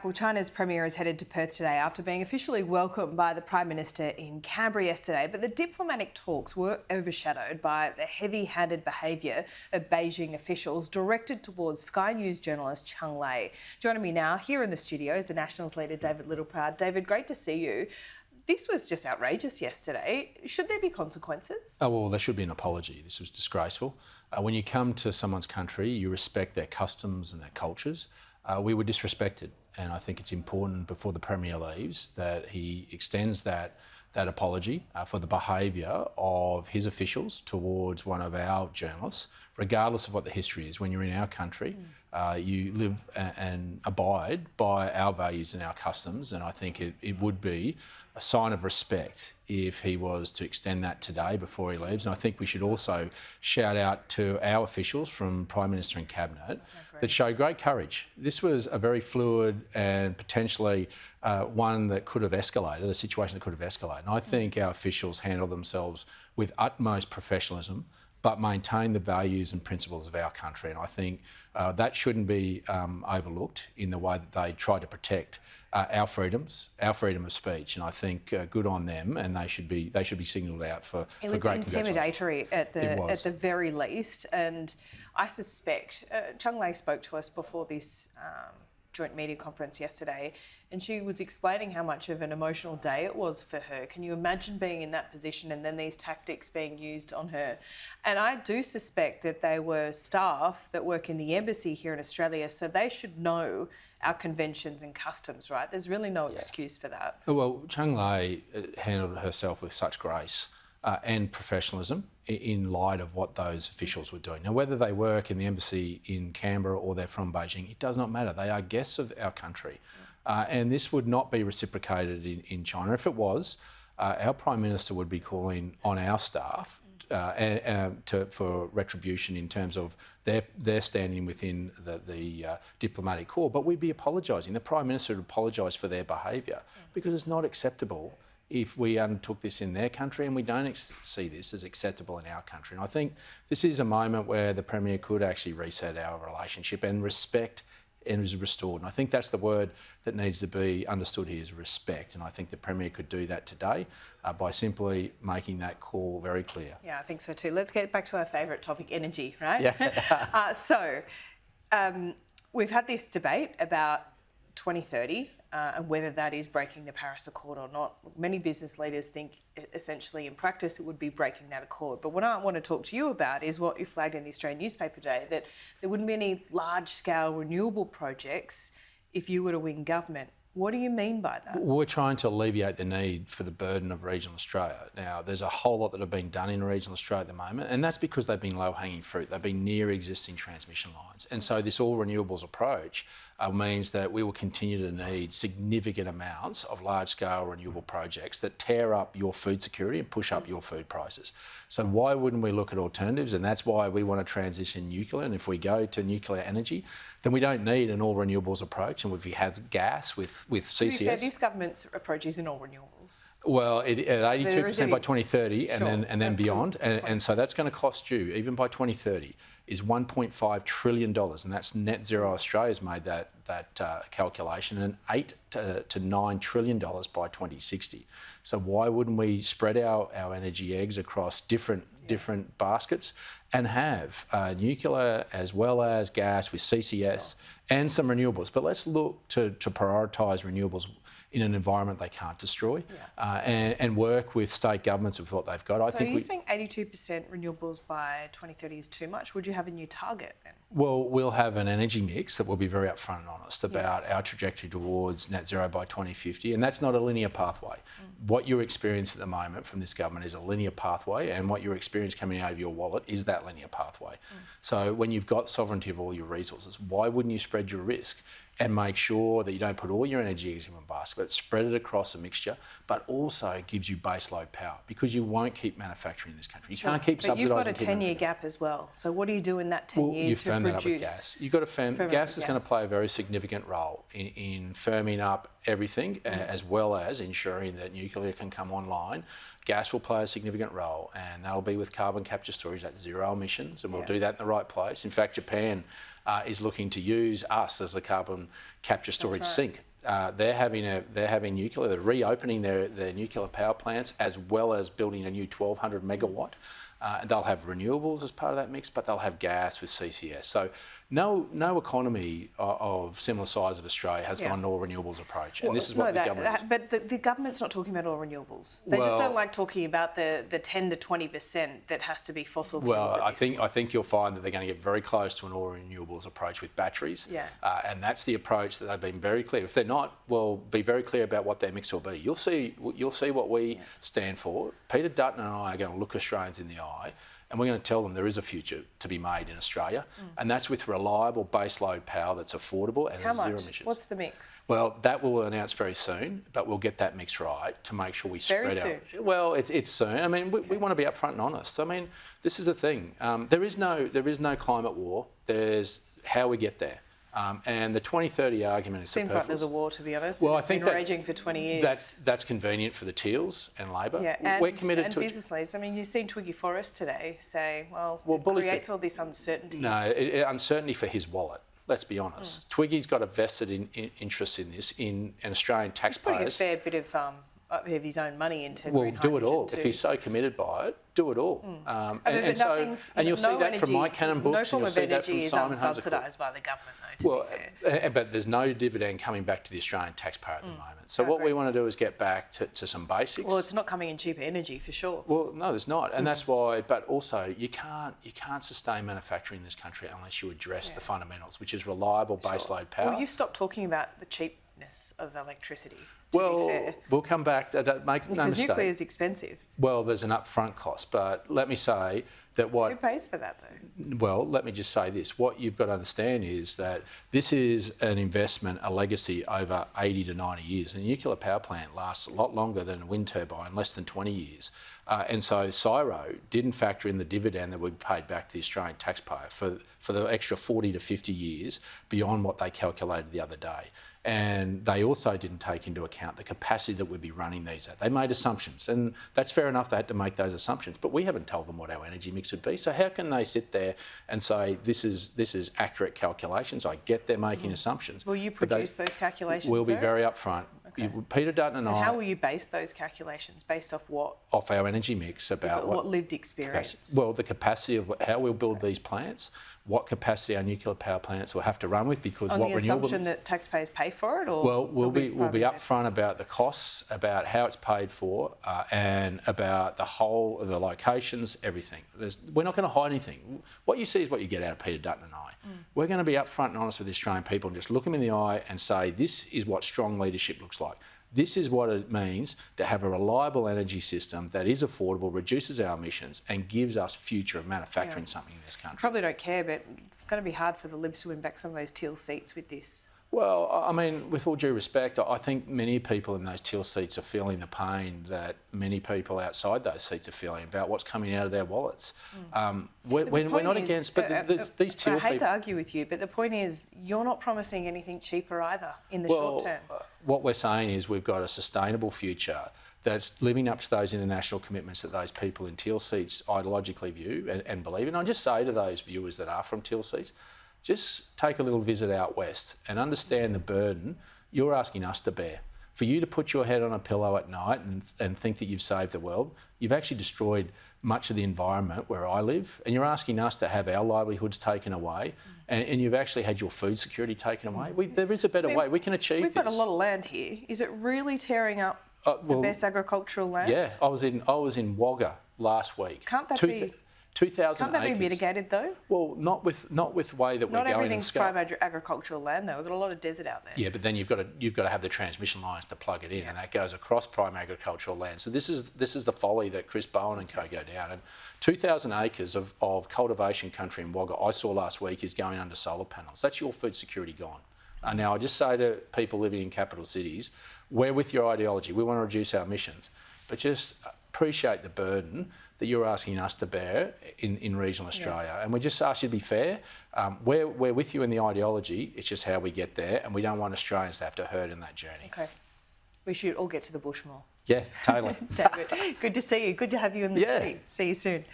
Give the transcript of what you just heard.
Well, China's Premier is headed to Perth today after being officially welcomed by the Prime Minister in Canberra yesterday. But the diplomatic talks were overshadowed by the heavy-handed behaviour of Beijing officials directed towards Sky News journalist Cheng Lei. Joining me now here in the studio is the Nationals leader David Littleproud. David, great to see you. This was just outrageous yesterday. Should there be consequences? Oh, well, there should be an apology. This was disgraceful. When you come to someone's country, you respect their customs and their cultures. We were disrespected, and I think it's important before the Premier leaves that he extends that apology for the behaviour of his officials towards one of our journalists, regardless of what the history is. When you're in our country, you live and abide by our values and our customs, and I think it would be a sign of respect if he was to extend that today before he leaves. And I think we should also shout out to our officials from Prime Minister and Cabinet that show great courage. This was a very fluid and potentially one that could have escalated, a situation that could have escalated. And I think our officials handled themselves with utmost professionalism, but maintain the values and principles of our country. And I think that shouldn't be overlooked in the way that they try to protect our freedoms, our freedom of speech. And I think good on them, and they should be singled out for great congratulations. It was intimidatory at the very least, and I suspect Cheng Lei spoke to us before this joint media conference yesterday, and she was explaining how much of an emotional day it was for her. Can you imagine being in that position and then these tactics being used on her? And I do suspect that they were staff that work in the embassy here in Australia, so they should know our conventions and customs, right? There's really no excuse for that. Well, Cheng Lei handled herself with such grace and professionalism in light of what those officials were doing. Now, whether they work in the embassy in Canberra or they're from Beijing, it does not matter. They are guests of our country. And this would not be reciprocated in China. If it was, our Prime Minister would be calling on our staff for retribution in terms of their standing within the diplomatic corps, but we'd be apologising. The Prime Minister would apologise for their behaviour because it's not acceptable if we undertook this in their country, and we don't see this as acceptable in our country. And I think this is a moment where the Premier could actually reset our relationship, and respect is restored. And I think that's the word that needs to be understood here, is respect. And I think the Premier could do that today by simply making that call very clear. Yeah, I think so too. Let's get back to our favourite topic, energy, right? Yeah. We've had this debate about 2030 and whether that is breaking the Paris Accord or not. Many business leaders think essentially in practice it would be breaking that accord. But what I want to talk to you about is what you flagged in the Australian newspaper today, that there wouldn't be any large-scale renewable projects if you were to win government. What do you mean by that? We're trying to alleviate the need for the burden of regional Australia. Now, there's a whole lot that have been done in regional Australia at the moment, and that's because they've been low-hanging fruit. They've been near existing transmission lines. And so this all-renewables approach means that we will continue to need significant amounts of large-scale renewable projects that tear up your food security and push up your food prices. So why wouldn't we look at alternatives? And that's why we want to transition nuclear. And if we go to nuclear energy, then we don't need an all-renewables approach. And if we have gas with CCS... To be fair, this government's approach isn't all renewables. Well, at 82% by 2030 and then beyond. And so that's going to cost you, even by 2030, is $1.5 trillion. And that's Net Zero Australia's made that calculation, and $8 to $9 trillion by 2060. So why wouldn't we spread our energy eggs across different baskets and have nuclear as well as gas with CCS and some renewables? But let's look to prioritise renewables in an environment they can't destroy, and work with state governments with what they've got. So are you saying 82% renewables by 2030 is too much? Would you have a new target then? Well, we'll have an energy mix that will be very upfront and honest about our trajectory towards net zero by 2050, and that's not a linear pathway. What you experience at the moment from this government is a linear pathway, and what you experience coming out of your wallet is that linear pathway. So when you've got sovereignty of all your resources, why wouldn't you spread your risk and make sure that you don't put all your energy eggs in one basket, but spread it across a mixture, but also gives you base load power, because you won't keep manufacturing in this country. You can't keep subsidising. But you've got a 10-year gap as well. So what do you do in that 10 years to produce? That up with gas. You've got to firm gas is going to play a very significant role in firming up everything, as well as ensuring that nuclear can come online. Gas will play a significant role, and that'll be with carbon capture storage. That's zero emissions, and we'll do that in the right place. In fact, Japan is looking to use us as a carbon capture storage sink They're having nuclear. They're reopening their nuclear power plants as well as building a new 1,200 megawatt. They'll have renewables as part of that mix, but they'll have gas with CCS. So no economy of similar size of Australia has gone an all renewables approach, and this is what the government. But the government's not talking about all renewables. They just don't like talking about the 10 to 20% that has to be fossil fuels. Well, I think you'll find that they're going to get very close to an all renewables approach with batteries. And that's the approach that they've been very clear. If they're not, well, be very clear about what their mix will be. You'll see what we stand for. Peter Dutton and I are going to look Australians in the eye, and we're going to tell them there is a future to be made in Australia, and that's with reliable baseload power that's affordable and zero emissions. What's the mix? Well, that we'll announce very soon, but we'll get that mix right to make sure we spread out. Well, it's soon. I mean, we want to be upfront and honest. I mean, this is the thing. There is no climate war. There's how we get there. And the 2030 argument is seems like there's a war, to be honest. Well, it's been raging for 20 years. That's convenient for the Teals and Labor. Yeah, we're committed and to business leaders. I mean, you've seen Twiggy Forrest today say, well it creates all this uncertainty. No, uncertainty for his wallet. Let's be honest. Twiggy's got a vested interest in this, in Australian taxpayers. He's putting a fair bit of his own money into green hydrogen. Well, do it all. If he's so committed by it, do it all. And you'll see that from my Cannon books, and you'll see that from Simon Hunt's. No form of energy is unsubsidised by the government, though, to be fair. But there's no dividend coming back to the Australian taxpayer at the moment. So what we want to do is get back to some basics. Well, it's not coming in cheaper energy, for sure. Well, no, there's not. And that's why, but also you can't sustain manufacturing in this country unless you address the fundamentals, which is reliable baseload power. Well, you've stopped talking about the cheapness of electricity. Well, we'll come back. Make no mistake. Because nuclear is expensive. Well, there's an upfront cost, but let me say that Who pays for that, though? Well, let me just say this. What you've got to understand is that this is an investment, a legacy over 80 to 90 years. And a nuclear power plant lasts a lot longer than a wind turbine, less than 20 years. And so CSIRO didn't factor in the dividend that we paid back to the Australian taxpayer for the extra 40 to 50 years beyond what they calculated the other day. And they also didn't take into account the capacity that we'd be running these at. They made assumptions, and that's fair enough. They had to make those assumptions, but we haven't told them what our energy mix would be. So how can they sit there and say this is accurate calculations? I get they're making assumptions. Will you produce those calculations? We'll be very upfront. Okay. Peter Dutton and I. How will you base those calculations? Based off what? Off our energy mix, about what lived experience. Capacity. Well, the capacity of how we'll build these plants, what capacity our nuclear power plants will have to run with, because on what the assumption that taxpayers pay for it, or well, we'll be upfront about the costs, about how it's paid for, and about the locations, everything. We're not going to hide anything. What you see is what you get out of Peter Dutton and I. We're going to be upfront and honest with the Australian people and just look them in the eye and say this is what strong leadership looks like. This is what it means to have a reliable energy system that is affordable, reduces our emissions, and gives us future of manufacturing something in this country. Probably don't care, but it's going to be hard for the Libs to win back some of those Teal seats with this. Well, I mean, with all due respect, I think many people in those Teal seats are feeling the pain that many people outside those seats are feeling about what's coming out of their wallets. We're not against, but these Teal people... I hate to argue with you, but the point is you're not promising anything cheaper either in the short term. What we're saying is we've got a sustainable future that's living up to those international commitments that those people in Teal seats ideologically view and believe in. I just say to those viewers that are from Teal seats, just take a little visit out west and understand the burden you're asking us to bear. For you to put your head on a pillow at night and think that you've saved the world, you've actually destroyed much of the environment where I live, and you're asking us to have our livelihoods taken away, and you've actually had your food security taken away. There is a better way. We can achieve this. We've got a lot of land here. Is it really tearing up the best agricultural land? Yeah, I was in Wagga last week. Can't that be... 2,000 Can't that acres. be mitigated though? Well, not with the way that we're going. Not everything's prime agricultural land though. We've got a lot of desert out there. Yeah, but then you've got to have the transmission lines to plug it in, and that goes across prime agricultural land. So this is the folly that Chris Bowen and co go down. And 2,000 acres of cultivation country in Wagga I saw last week is going under solar panels. That's your food security gone. Now I just say to people living in capital cities, we're with your ideology. We want to reduce our emissions, but just appreciate the burden that you're asking us to bear in regional Australia. And we just ask you to be fair. We're with you in the ideology, it's just how we get there, and we don't want Australians to have to hurt in that journey. Okay. We should all get to the bush more. Yeah, totally. David, good to see you. Good to have you in the city. See you soon.